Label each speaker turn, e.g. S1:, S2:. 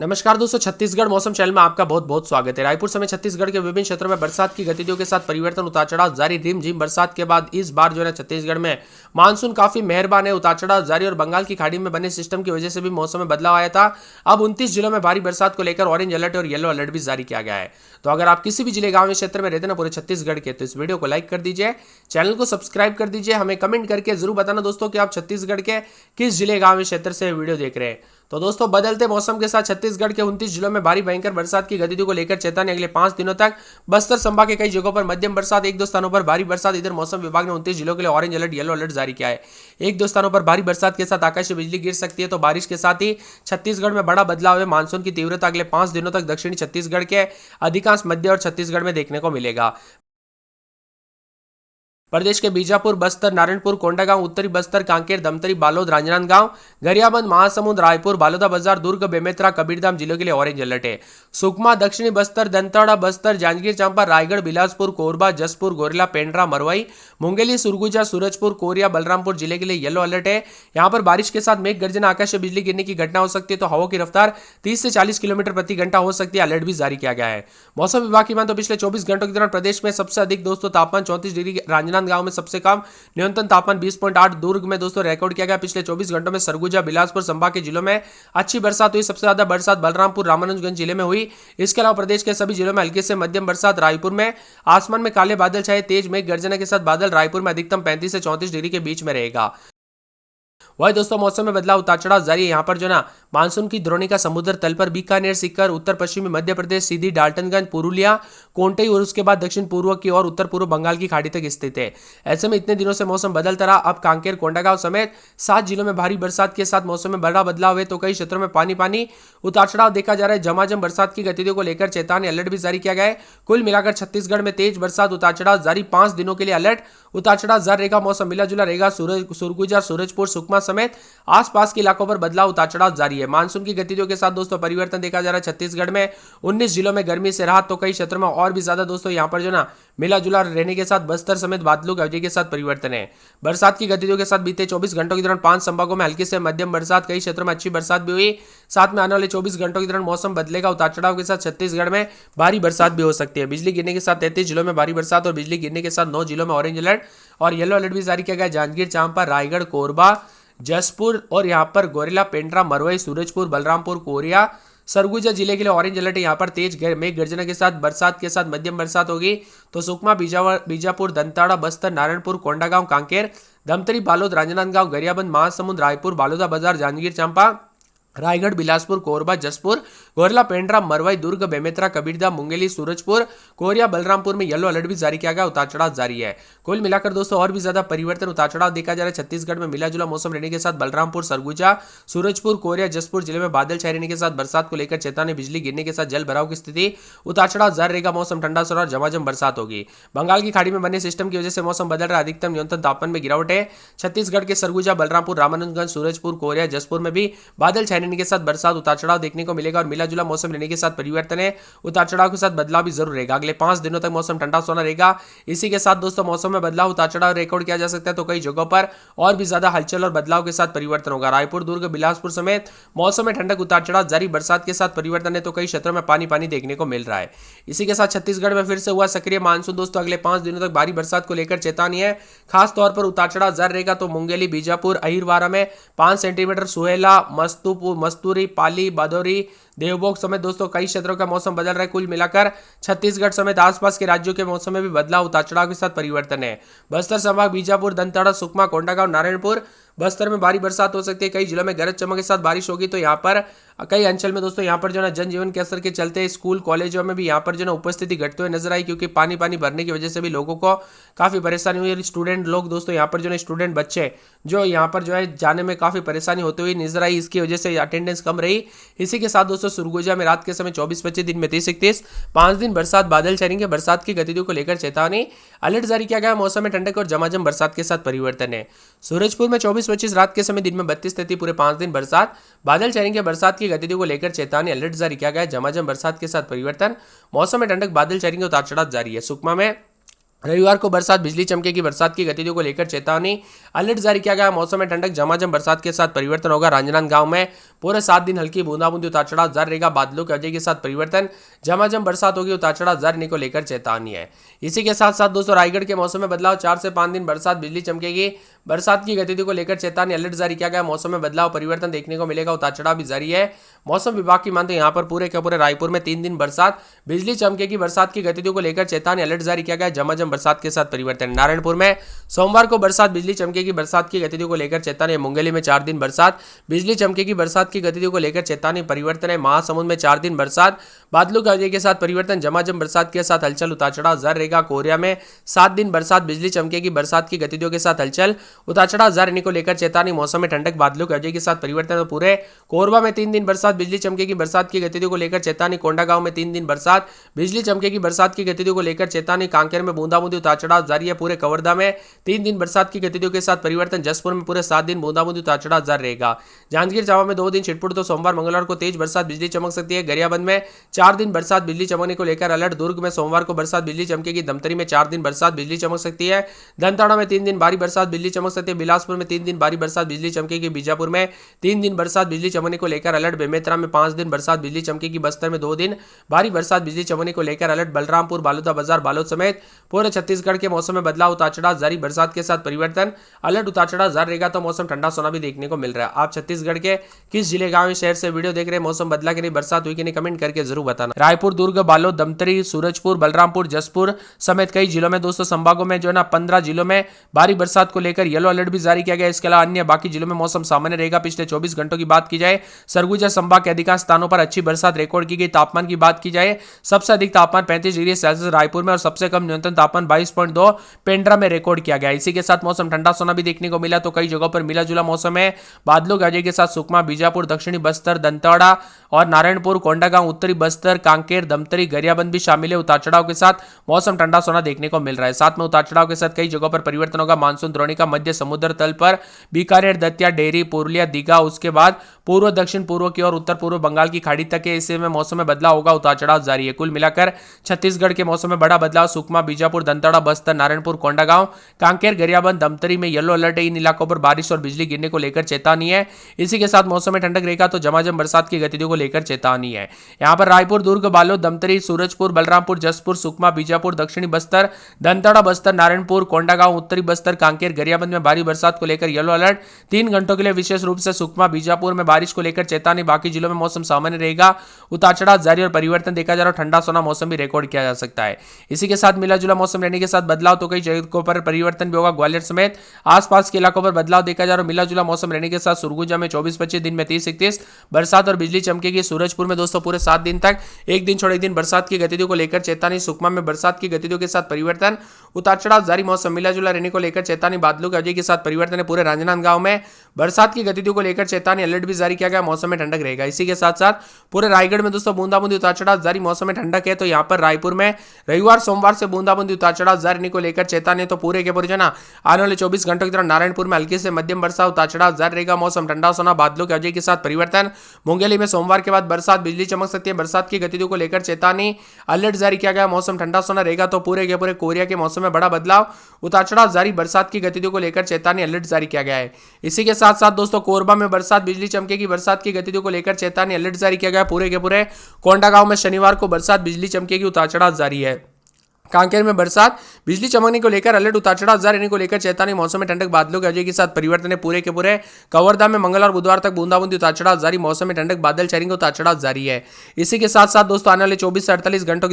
S1: नमस्कार दोस्तों, छत्तीसगढ़ मौसम चैनल में आपका बहुत बहुत स्वागत है। रायपुर समेत छत्तीसगढ़ के विभिन्न क्षेत्रों में बरसात की गतिविधियों के साथ परिवर्तन, उतार चढ़ाव जारी। रिमझिम बरसात के बाद इस बार जो है छत्तीसगढ़ में मानसून काफी मेहरबान है। उतार चढ़ाव जारी और बंगाल की खाड़ी में बने सिस्टम की वजह से भी मौसम में बदलाव आया था। अब 29 जिलों में भारी बरसात को लेकर ऑरेंज अलर्ट और येलो अलर्ट भी जारी किया गया है। तो अगर आप किसी भी जिले गांव क्षेत्र में रहते ना पूरे छत्तीसगढ़ के, तो इस वीडियो को लाइक कर दीजिए, चैनल को सब्सक्राइब कर दीजिए। हमें कमेंट करके जरूर बताना दोस्तों कि आप छत्तीसगढ़ के किस जिले गांव क्षेत्र से वीडियो देख रहे हैं। तो दोस्तों, बदलते मौसम के साथ छत्तीसगढ़ के 29 जिलों में भारी भयंकर बरसात की गतिविधियों को लेकर चेतावनी। अगले 5 दिनों तक बस्तर संभाग के कई जगहों पर मध्यम बरसात, एक दो स्थानों पर भारी बरसात। इधर मौसम विभाग ने 29 जिलों के लिए ऑरेंज अलर्ट, येलो अलर्ट जारी किया है। एक दो स्थानों पर भारी बरसात के साथ आकाशीय बिजली गिर सकती है। तो बारिश के साथ ही छत्तीसगढ़ में बड़ा बदलाव है। मानसून की तीव्रता अगले 5 दिनों तक दक्षिणी छत्तीसगढ़ के अधिकांश मध्य और छत्तीसगढ़ में देखने को मिलेगा। प्रदेश के बीजापुर, बस्तर, नारायणपुर, कोंडागांव, उत्तरी बस्तर, कांकेर, धमतरी, बालोद, राजनांदगांव, गरियाबंद, महासमुंद, रायपुर, बालोदाबाजार, दुर्ग, बेमेतरा, कबीरधाम जिलों के लिए ऑरेंज अलर्ट है। सुकमा, दक्षिणी बस्तर, दंतेवाड़ा, बस्तर, जांजगीर चांपा, रायगढ़, बिलासपुर, कोरबा, जसपुर, गोरेला, पेंड्रा, मरवाई, मुंगेली, सुरगुजा, सूरजपुर, कोरिया, बलरामपुर जिले के लिए येलो अलर्ट है। यहाँ पर बारिश के साथ मेघ गर्जना, आकाशीय बिजली गिरने की घटना हो सकती है। तो हवा की रफ्तार 30 से 40 किलोमीटर प्रति घंटा हो सकती है। अलर्ट भी जारी किया गया है। मौसम विभाग की माने तो पिछले 24 घंटों के दौरान प्रदेश में सबसे अधिक दोस्तों तापमान 34 डिग्री राजनांदगांव में सबसे कम, न्यूनतम तापमान 20.8 दुर्ग में दोस्तों रिकॉर्ड किया गया। पिछले 24 घंटों में सरगुजा, बिलासपुर संभाग के जिलों में अच्छी बरसात हुई। सबसे ज्यादा बरसात बलरामपुर, रामानुजगंज जिले में हुई। इसके अलावा प्रदेश के सभी जिलों में हल्की से मध्यम बरसात। रायपुर में आसमान में काले बादल छाए, तेज मेघ गर्जना के साथ बादल। रायपुर में अधिकतम 35 से 34 डिग्री के बीच में रहेगा। वही दोस्तों, मौसम में बदलाव, उतार चढ़ाव जारी है। यहाँ पर जो ना मानसून की द्रोणिका समुद्र तल पर बीकानेर, सीकर, उत्तर पश्चिमी मध्य प्रदेश, सीधी, डाल्टनगंज, पुरुलिया, कोंटई और उसके बाद दक्षिण पूर्व की और उत्तर पूर्व बंगाल की खाड़ी तक स्थित है। ऐसे में इतने दिनों से मौसम बदलता रहा। अब कांकेर, कोंडागांव समेत 7 जिलों में भारी बरसात के साथ मौसम में बड़ा बदलाव है। तो कई क्षेत्रों में पानी पानी उतार चढ़ाव देखा जा रहा है। झमाझम बरसात की गतिविधियों को लेकर चेतावनी, अलर्ट भी जारी किया गया है। कुल मिलाकर छत्तीसगढ़ में तेज बरसात, उतार चढ़ाव जारी। 5 दिनों के लिए अलर्ट, उतार चढ़ाव जारी रहेगा। मौसम मिला जुला रहेगा। सुरगुजा, सूरजपुर, सुकमा समेत आसपास के इलाकों पर बदलाव, उतार चढ़ाव जारी है। मानसून की गतिविधियों के साथ दोस्तों परिवर्तन देखा जा रहा है। छत्तीसगढ़ में 19 जिलों में गर्मी से राहत, तो कई क्षेत्रों में और भी ज्यादा दोस्तों यहाँ पर जो ना मिला जुला रहने के साथ बस्तर समेत बादलों की अवधि के साथ परिवर्तन है। बरसात की गतिविधियों के साथ बीते 24 घंटों के दौरान 5 संभागों में हल्की से मध्यम बरसात, कई क्षेत्रों में अच्छी बरसात भी हुई। साथ में आने वाले 24 घंटों के दौरान मौसम बदलेगा। उतार चढ़ाव के साथ छत्तीसगढ़ में भारी बरसात भी हो सकती है। बिजली गिरने के साथ 33 जिलों में भारी बरसात और बिजली गिरने के साथ 9 जिलों में ऑरेंज अलर्ट और येलो अलर्ट भी जारी किया गया। जांजगीर चांपा, रायगढ़, कोरबा, जसपुर और यहाँ पर गोरेला, पेंड्रा, मरवाई, सूरजपुर, बलरामपुर, कोरिया, सरगुजा जिले के लिए ऑरेंज अलर्ट है। यहाँ पर तेज मेघ गर्जना के साथ बरसात के साथ मध्यम बरसात होगी। तो सुकमा, बीजापुर, दंतेवाड़ा, बस्तर, नारायणपुर, कोंडागांव, कांकेर, धमतरी, बालोद, राजनांदगांव, गरियाबंद, महासमुंद, रायपुर, बालोदाबाजार, जांजगीर चांपा, रायगढ़, बिलासपुर, कोरबा, जसपुर, गोरेला, पेंड्रा, मरवाई, दुर्ग, बेमेतरा, कबीरधाम, मुंगेली, सूरजपुर, कोरिया, बलरामपुर में येलो अलर्ट भी जारी किया गया। उतार चढ़ाव जारी है। कुल मिलाकर दोस्तों और भी ज्यादा परिवर्तन, उतार चढ़ाव देखा जा रहा है। छत्तीसगढ़ में मिला जुला मौसम रहने के साथ बलरामपुर, सरगुजा, सूरजपुर, कोरिया, जसपुर जिले में बादल छाए रहने के साथ बरसात को लेकर चेतावनी, बिजली गिरने के साथ जल भराव की स्थिति, उतार चढ़ाव जारी रहेगा। मौसम ठंडा से और झमाझम बरसात होगी। बंगाल की खाड़ी में बने सिस्टम की वजह से मौसम बदल रहा है। अधिकतम न्यूनतम तापमान में गिरावट है। छत्तीसगढ़ के सरगुजा, बलरामपुर, रामानुजगंज, सूरजपुर, कोरिया, जसपुर में भी बादल छाए रहने के साथ बरसात, उतार चढ़ाव देखने को मिलेगा। और मिला जुला मौसम रहने के साथ परिवर्तन है। उतार चढ़ाव के साथ बदलाव भी जरूर रहेगा। अगले 5 दिनों तक मौसम ठंडा सोना रहेगा। इसी के साथ दोस्तों मौसम में बदलाव, उतार चढ़ाव रिकॉर्ड किया जा सकता है। तो कई जगहों पर और भी ज्यादा हलचल और बदलाव के साथ परिवर्तन होगा। रायपुर, दुर्ग, बिलासपुर समेत मौसम में ठंडक, उतार चढ़ाव जारी। बरसात के साथ परिवर्तन है। तो कई क्षेत्रों में पानी पानी देखने को मिल रहा है। इसी के साथ छत्तीसगढ़ में फिर से हुआ सक्रिय मानसून। दोस्तों अगले 5 दिनों तक भारी बरसात को लेकर चेतावनी है। खास तौर पर उतार चढ़ाव जारी रहेगा। तो मुंगेली, बीजापुर, अहिरवारा में 5 सेंटीमीटर, सुहेला, मस्तूरी, पाली, बदौरी, देवभोग समेत दोस्तों कई क्षेत्रों का मौसम बदल रहा है। कुल मिलाकर छत्तीसगढ़ समेत आसपास के राज्यों के मौसम में भी बदलाव, उतार चढ़ाव के साथ परिवर्तन है। बस्तर संभाग, बीजापुर, दंतेवाड़ा, सुकमा, कोंडागांव, नारायणपुर, बस्तर में भारी बरसात हो सकती है। कई जिलों में गरज चमक के साथ बारिश होगी। तो यहाँ पर कई अंचल में दोस्तों यहाँ पर जो है जनजीवन के असर के चलते स्कूल कॉलेजों में भी यहाँ पर जो है उपस्थिति घटते हुए नजर आई, क्योंकि पानी पानी भरने की वजह से भी लोगों को काफी परेशानी हुई। स्टूडेंट लोग दोस्तों यहाँ पर जो है स्टूडेंट बच्चे जो यहाँ पर जो है जाने में काफी परेशानी होती हुई नजर आई। इसकी वजह से अटेंडेंस कम रही। इसी के साथ दोस्तों सुरगुजा में रात के समय 24-25, दिन में 30-31, 5 दिन बरसात, बादल छाएंगे। बरसात की गतिविधियों को लेकर चेतावनी, अलर्ट जारी किया गया। मौसम में ठंडक और झमाझम बरसात के साथ परिवर्तन है। सूरजपुर में 24-25 रात के समय, दिन में 32-33, पूरे 5 दिन बरसात, बादल छाएंगे। बरसात की गतिविधियों को लेकर चेतावनी, अलर्ट जारी किया गया है। झमाझम बरसात के साथ परिवर्तन, मौसम में ठंडक, बादल छाएंगे, उतार चढ़ाव जारी है। सुकमा में रविवार को बरसात बिजली चमकेगी, बरसात की गतिविधियों को लेकर चेतावनी, अलर्ट जारी किया गया। मौसम में ठंडक, झमाझम बरसात के साथ परिवर्तन होगा। राजनांदगांव में पूरे 7 दिन हल्की बूंदाबूंदी, उतार चढ़ाव जारी रहेगा। बादलों की वजह के साथ परिवर्तन, झमाझम बरसात होगी, उतार चढ़ाव जारी रहने को लेकर चेतावनी है। इसी के साथ साथ दोस्तों रायगढ़ के मौसम में बदलाव, 4 से 5 दिन बरसात बिजली चमकेगी, बरसात की गतिविधियों को लेकर चेतावनी, अलर्ट जारी किया गया। मौसम में बदलाव, परिवर्तन देखने को मिलेगा, उतार चढ़ाव भी जारी है। मौसम विभाग की मानते यहाँ पर पूरे के पूरे रायपुर में 3 दिन बरसात बिजली चमकेगी, बरसात की गतिविधियों को लेकर चेतावनी, अलर्ट जारी किया गया। झमाझम बरसात के साथ परिवर्तन। नारायणपुर में सोमवार को बरसात बिजली चमकेगी, बरसात की गतिविधियों को लेकर चेतावनी। मुंगेली में 4 दिन बरसात बिजली चमकेगी, बरसात की गतिविधियों को लेकर चेतावनी, परिवर्तन है। महासमुंद में 4 दिन बरसात बादलों की वजह के साथ परिवर्तन, झमाझम बरसात के साथ हलचल, उतार चढ़ाव जारी रहेगा। कोरिया में 7 दिन बरसात बिजली चमकेगी, बरसात की गतिविधियों के साथ हलचल, उतार चढ़ाव जारी रहने को लेकर चेतावनी। मौसम में ठंडक, बादलों की वजह के साथ परिवर्तन। तो पूरे कोरबा में 3 दिन बरसात बिजली चमकेगी, बरसात की गतिविधियों को लेकर चेतावनी। कोंडागांव में 3 दिन बरसात बिजली चमकेगी, बरसात की गतिविधियों को लेकर चेतावनी। कांकेर में बूंदाबूंदी, उतार चढ़ाव जारी है। पूरे कवर्धा में 3 दिन बरसात की गतिविधियों के साथ परिवर्तन। जसपुर में पूरे 7 दिन बूंदाबूंदी, उतार चढ़ाव जारी रहेगा। जांजगीर चांपा में 2 दिन छिटपुट, तो सोमवार मंगलवार को तेज बरसात बिजली चमक सकती है। गरियाबंद में 4 दिन बरसात बिजली चमकने को लेकर अलर्ट। दुर्ग में सोमवार को बरसात बिजली चमकेगी, धमतरी में 4 दिन बरसात बिजली चमक सकती है। दंताड़ा में 3 दिन भारी बरसात बिजली चमक सकती है। बिलासपुर में 3 दिन भारी बरसात बिजली चमकेगी। बीजापुर में 3 दिन बरसात बिजली चमकने को लेकर अलर्ट। बेमेतरा में 5 दिन बरसात बिजली चमकेगी। बस्तर में 2 दिन भारी बरसात बिजली चमकने को लेकर अलर्ट। बलरामपुर, बालोदा बाजार, बालोद समेत पूरे छत्तीसगढ़ के मौसम में बदलाव, उतार चढ़ाव जारी, बरसात के साथ परिवर्तन, अलर्ट, उतार चढ़ाव जारी रहेगा। तो मौसम ठंडा सोना भी देखने को मिल रहा है। आप छत्तीसगढ़ के किस जिले, गांव, शहर से वीडियो देख रहे हैं? मौसम बदला कि नहीं, बरसात हुई कि नहीं, कमेंट करके जरूर बताना। रायपुर, दुर्ग, बालोद, दमतरी, सूरजपुर, बलरामपुर, जसपुर समेत कई जिलों में दोस्तों संभागों में जो है ना 15 जिलों में भारी बरसात को लेकर येलो अलर्ट भी जारी किया गया। इसके अलावा अन्य बाकी जिलों में मौसम सामान्य रहेगा। पिछले 24 घंटों की बात की जाए, सरगुजा संभाग के अधिकांश स्थानों पर अच्छी बरसात रिकॉर्ड की गई। तापमान की बात की जाए, सबसे अधिक तापमान 35 डिग्री सेल्सियस रायपुर में और सबसे कम न्यूनतम तापमान 22.2 पेंड्रा में रिकॉर्ड किया गया। इसी के साथ मौसम ठंडा सोना भी देखने को मिला। तो कई जगहों पर मिला जुला मौसम है। बादलों की वजह के साथ सुकमा, बीजापुर, दक्षिणी बस्तर, दंतेवाड़ा और नारायणपुर, कोंडागांव, उत्तरी बस्तर, कांकेर, दमतरी, गरियाबंद भी शामिल है। उतार चढ़ाव के साथ मौसम ठंडा सोना देखने को मिल रहा है। साथ में उतार चढ़ाव के साथ कई जगहों पर परिवर्तन होगा। मानसून द्रोणिका मध्य समुद्र तल पर बीकानेर, दतिया, डेहरी, पुरुलिया, दीघा, उसके बाद पूर्व, दक्षिण पूर्व की और उत्तर पूर्व बंगाल की खाड़ी तक के हिस्से में मौसम में बदलाव होगा, उतार चढ़ाव जारी है। कुल मिलाकर छत्तीसगढ़ के मौसम में बड़ा बदलाव। सुकमा, बीजापुर, दंतेवाड़ा, बस्तर, नारायणपुर, कोंडागांव, कांकेर, गरियाबंद, दमतरी में येलो अलर्ट है। इन इलाकों पर बारिश और बिजली गिरने को लेकर चेतावनी है। इसी के साथ मौसम में ठंडक रहेगा, तो झमाझम बरसात की गतिविधियों को लेकर चेतावनी है। यहाँ पर रायपुर, दुर्ग, बालोद, दमतरी, सूरजपुर, बलरामपुर, जसपुर, सुकमा, बीजापुर, दक्षिणी बस्तर, दंतेवाड़ा, बस्तर, नारायणपुर, कोंडागांव, उत्तरी बस्तर, कांकेर, गरियाबंद में भारी बरसात को लेकर येलो अलर्ट। 3 घंटों के लिए विशेष रूप से सुकमा, बीजापुर में बारिश को लेकर चेतावनी। बाकी जिलों में मौसम सामान्य रहेगा, उतार चढ़ाव जारी और परिवर्तन देखा जा रहा है। ठंडा सोना मौसम भी रिकॉर्ड किया जा सकता है। इसी के साथ मिला जुला मौसम रहने के साथ बदलाव, तो कई जगहों पर परिवर्तन भी होगा। ग्वालियर समेत आसपास के इलाकों पर बदलाव देखा जा रहा है। मिला जुला मौसम रहने के साथ सुरगुजा में 24-25, दिन में 30-31 बरसात और बिजली चमकेगी। सूरजपुर में दोस्तों पूरे 7 दिन तक एक दिन छोड़ एक दिन बरसात की गतिविधियों को लेकर चेतावनी। सुकमा में बरसात की गतिविधियों के साथ परिवर्तन, उतार चढ़ाव जारी, मौसम मिला जुला रहने को लेकर चेतावनी। बादलों की वजह के साथ परिवर्तन है। पूरे राजनांदगांव में बरसात की गतिविधियों को लेकर चेतावनी, अलर्ट भी जारी किया गया। मौसम में ठंडक रहेगा। इसी के साथ साथ पूरे रायगढ़ में दोस्तों बूंदाबूंदी, उतार चढ़ाव जारी, मौसम में ठंडक है। तो यहाँ पर रायपुर में रविवार, सोमवार से बूंदाबूंदी, उतार चढ़ाव जारी रहने को लेकर चेतावनी। तो पूरे के पूरे जना आने वाले 24 घंटों की तरह नारायणपुर में हल्की से मध्यम बरसात, उतार चढ़ाव जारी रहेगा। मौसम ठंडा सोना, बादलों की वजह के साथ परिवर्तन। मुंगेली में सोमवार के बाद बरसात बिजली चमक सकती है। बरसात की गतिविधियों को लेकर चेतावनी, अलर्ट जारी किया गया। मौसम ठंडा सोना रहेगा। तो पूरे के पूरे कोरिया के मौसम में बड़ा बदलाव, उतार चढ़ाव जारी, बरसात की गतिविधियों को लेकर चेतावनी, अलर्ट जारी किया गया है। इसी के साथ साथ दोस्तों कोरबा में बरसात बिजली चमकेगी, बरसात की गतिविधियों को लेकर चेतावनी, अलर्ट जारी किया गया। पूरे के पूरे कोंडागांव में शनिवार को बरसात बिजली चमकेगी, उतार चढ़ाव जारी है। कांकेर में बरसात बिजली चमकने को लेकर अलर्ट, उतार चढ़ाव जारी रहने को लेकर चेतावनी। मौसम में ठंडक, बादलों की वजह के साथ परिवर्तन है। पूरे के पूरे कवर्धा में मंगलवार, बुधवार तक बूंदाबूंदी, उतार चढ़ाव जारी। मौसम में ठंडक, बादल छाएंगे, उतार चढ़ाव जारी है। इसी के साथ साथ दोस्तों आने वाले 24 से 48 घंटों